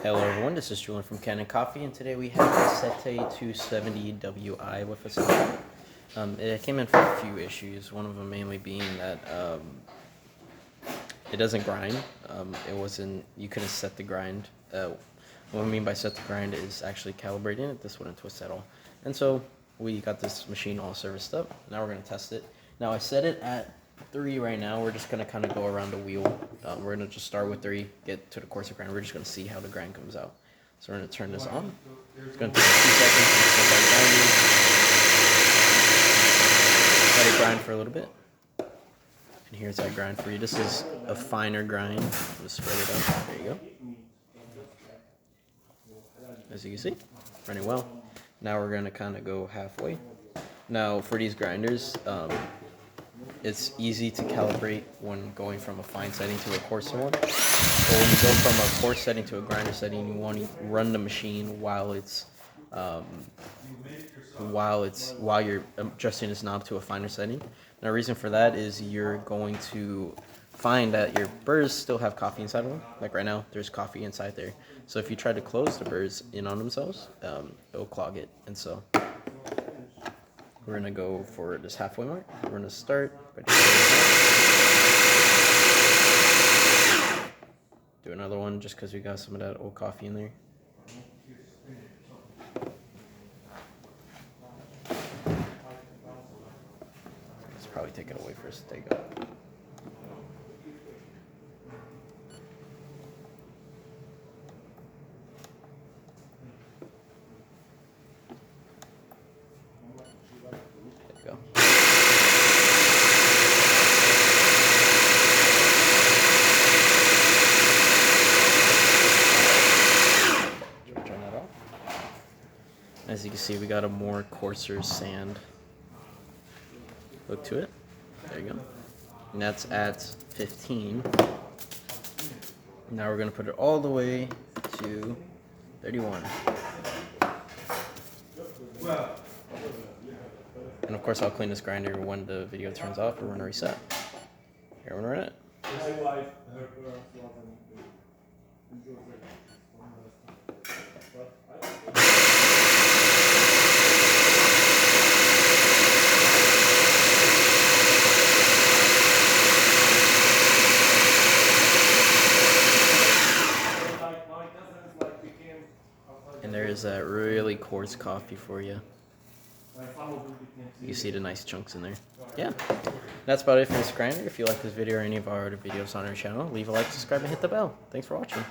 Hello everyone, this is Julian from Kanen Coffee, and today we have the Sette 270WI with us. It came in for a few issues, one of them mainly being that it doesn't grind. You couldn't set the grind. What I mean by set the grind is actually calibrating it. This wouldn't twist at all. And so we got this machine all serviced up. Now we're going to test it. Now I set it at 3 right now. We're just going to kind of go around the wheel. We're going to just start with 3, get to the coarser grind. We're just going to see how the grind comes out. So we're going to turn this on. It's going to take 2 seconds to start grinding. Let it grind for a little bit. And here's that grind for you. This is a finer grind. Just spread it out. There you go. As you can see, running well. Now we're going to kind of go halfway. Now for these grinders, it's easy to calibrate when going from a fine setting to a coarser one. So when you go from a coarse setting to a grinder setting, you want to run the machine while you're adjusting this knob to a finer setting. And the reason for that is you're going to find that your burrs still have coffee inside of them. Like right now, there's coffee inside there. So if you try to close the burrs in on themselves, it'll clog it. And so we're going to go for this halfway mark. We're going to start by do another one just because we got some of that old coffee in there. Let's probably take it away first to take it. Go. Turn that off. As you can see, we got a more coarser sand look to it. There you go. And that's at 15. Now we're going to put it all the way to 31. And of course, I'll clean this grinder when the video turns off. We're going to reset. Here when we're at it. And there is that really coarse coffee for you. You see the nice chunks in there. Yeah, that's about it for this grinder. If you like this video or any of our other videos on our channel, leave a like, subscribe, and hit the bell. Thanks for watching.